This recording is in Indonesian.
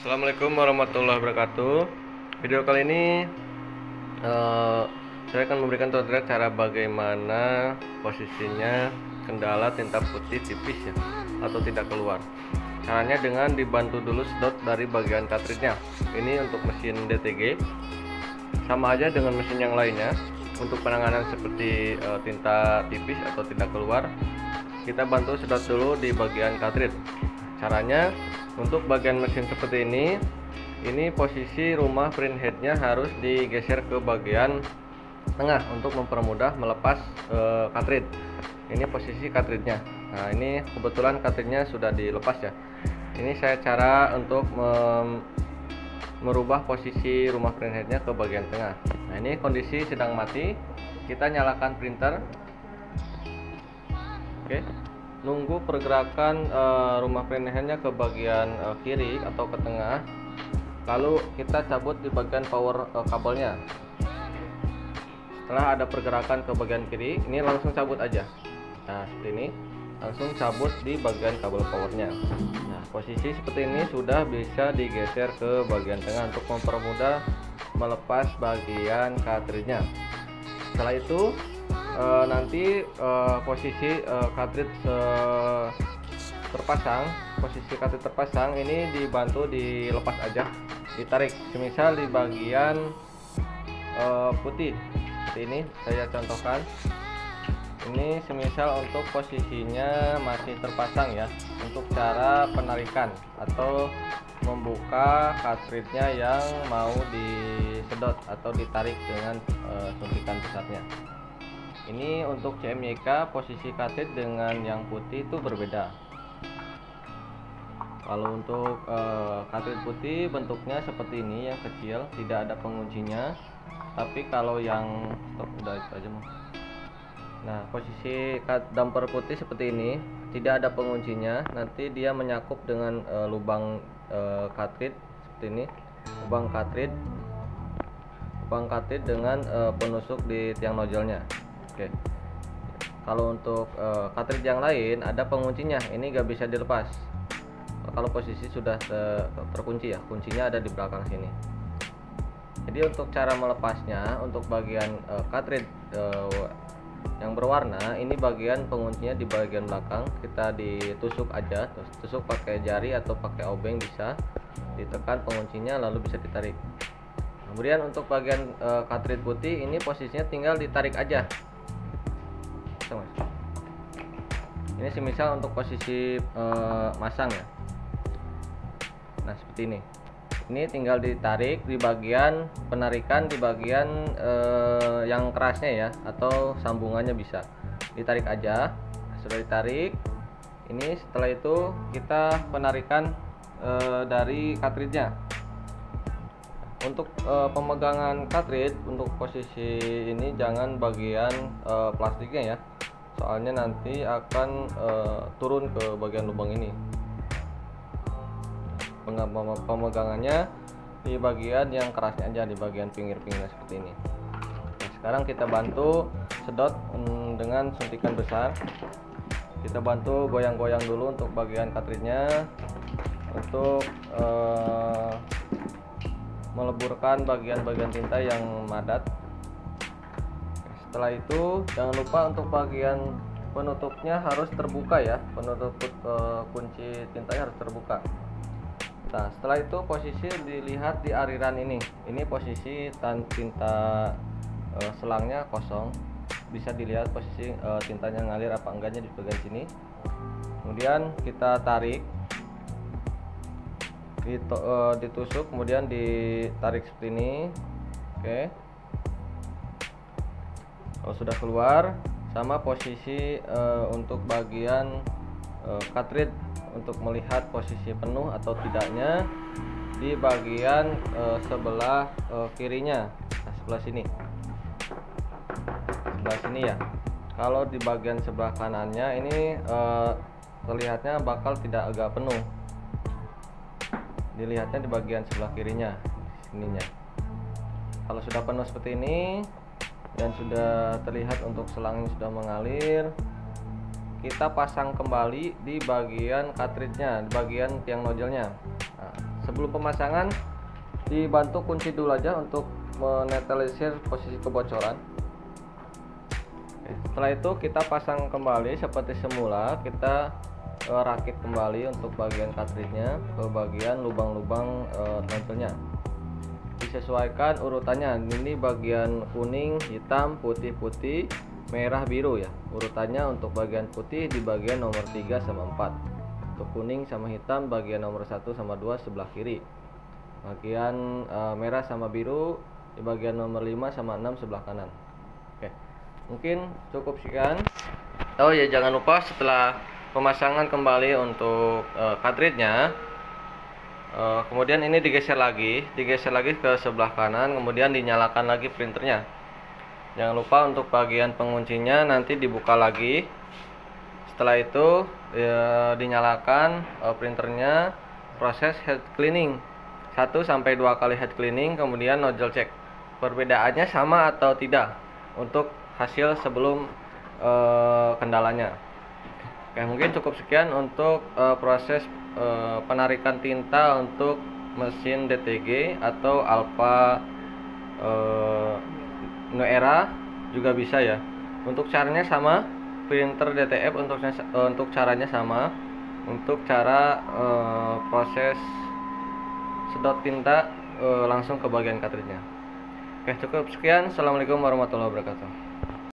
Assalamualaikum warahmatullahi wabarakatuh. Video kali ini saya akan memberikan tutorial cara bagaimana posisinya kendala tinta putih tipis ya, atau tidak keluar. Caranya dengan dibantu dulu sedot dari bagian cartridge-nya. Ini untuk mesin DTG, sama aja dengan mesin yang lainnya. Untuk penanganan seperti tinta tipis atau tidak keluar, kita bantu sedot dulu di bagian cartridge. Caranya, untuk bagian mesin seperti ini posisi rumah print headnya harus digeser ke bagian tengah untuk mempermudah melepas cartridge. Ini posisi cartridge-nya. Nah, ini kebetulan cartridge-nya sudah dilepas ya. Ini saya cara untuk merubah posisi rumah print headnya ke bagian tengah. Nah, ini kondisi sedang mati. Kita nyalakan printer. Oke. Nunggu pergerakan rumah print headnya ke bagian kiri atau ke tengah, lalu kita cabut di bagian power kabelnya. Setelah ada pergerakan ke bagian kiri, ini langsung cabut aja. Nah, seperti ini, langsung cabut di bagian kabel powernya. Nah, posisi seperti ini sudah bisa digeser ke bagian tengah untuk mempermudah melepas bagian cartridge-nya. Setelah itu nanti posisi cartridge terpasang, ini dibantu dilepas aja, ditarik. Semisal di bagian putih seperti ini, saya contohkan. Ini semisal untuk posisinya masih terpasang ya. Untuk cara penarikan atau membuka cartridge-nya yang mau disedot atau ditarik dengan suntikan besarnya. Ini untuk CMYK posisi cartridge dengan yang putih itu berbeda. Kalau untuk cartridge putih bentuknya seperti ini, yang kecil, tidak ada penguncinya. Tapi kalau yang udah itu aja. Nah, posisi damper putih seperti ini, tidak ada penguncinya. Nanti dia menyakup dengan lubang cartridge seperti ini, lubang cartridge dengan penusuk di tiang nozzle-nya. Oke. Kalau untuk cartridge yang lain ada penguncinya, ini gak bisa dilepas. Kalau posisi sudah terkunci ya, kuncinya ada di belakang sini. Jadi untuk cara melepasnya, untuk bagian cartridge yang berwarna, ini bagian penguncinya di bagian belakang. Kita ditusuk aja, tusuk pakai jari atau pakai obeng bisa, ditekan penguncinya lalu bisa ditarik. Kemudian untuk bagian cartridge putih, ini posisinya tinggal ditarik aja. Ini semisal untuk posisi masang ya. Nah, seperti ini. Ini tinggal ditarik di bagian penarikan, di bagian yang kerasnya ya, atau sambungannya bisa ditarik aja. Nah, sudah ditarik. Ini setelah itu kita penarikan dari cartridge-nya. Untuk pemegangan cartridge, untuk posisi ini jangan bagian plastiknya ya, soalnya nanti akan turun ke bagian lubang ini. Pemegangannya di bagian yang kerasnya aja, di bagian pinggir-pinggirnya seperti ini. Nah, sekarang kita bantu sedot dengan suntikan besar. Kita bantu goyang-goyang dulu untuk bagian cartridge-nya untuk meleburkan bagian-bagian tinta yang madat. Setelah itu jangan lupa untuk bagian penutupnya harus terbuka ya, penutup kunci tintanya harus terbuka. Nah, setelah itu posisi dilihat di aliran ini posisi tinta selangnya kosong, bisa dilihat posisi tintanya ngalir apa enggaknya di bagian sini. Kemudian kita tarik, ditusuk, kemudian ditarik seperti ini. Oke. Kalau sudah keluar, sama posisi untuk bagian cartridge untuk melihat posisi penuh atau tidaknya di bagian sebelah kirinya. Nah, sebelah sini ya. Kalau di bagian sebelah kanannya ini terlihatnya bakal tidak agak penuh. Dilihatnya di bagian sebelah kirinya, sininya. Kalau sudah penuh seperti ini dan sudah terlihat untuk selangnya sudah mengalir, kita pasang kembali di bagian cartridge-nya, di bagian tiang nozzle-nya. Nah, sebelum pemasangan dibantu kunci dulu aja untuk menetralisir posisi kebocoran. Setelah itu kita pasang kembali seperti semula. Kita rakit kembali untuk bagian cartridge-nya ke bagian lubang-lubang tempelnya. Disesuaikan urutannya. Ini bagian kuning, hitam, putih, merah, biru ya. Urutannya untuk bagian putih di bagian nomor 3 sama 4. Untuk kuning sama hitam bagian nomor 1 sama 2 sebelah kiri. Bagian merah sama biru di bagian nomor 5 sama 6 sebelah kanan. Oke. Mungkin cukup sekian. Oh ya, jangan lupa setelah pemasangan kembali untuk cartridge-nya, kemudian ini digeser lagi ke sebelah kanan, kemudian dinyalakan lagi printernya. Jangan lupa untuk bagian penguncinya nanti dibuka lagi. Setelah itu dinyalakan printernya, proses head cleaning 1-2 kali head cleaning, kemudian nozzle check. Perbedaannya sama atau tidak untuk hasil sebelum kendalanya. Oke, mungkin cukup sekian untuk proses penarikan tinta untuk mesin DTG atau Alpha Noera juga bisa ya. Untuk caranya sama, printer DTF untuk caranya sama. Untuk cara proses sedot tinta langsung ke bagian cartridge-nya. Oke, cukup sekian. Assalamualaikum warahmatullahi wabarakatuh.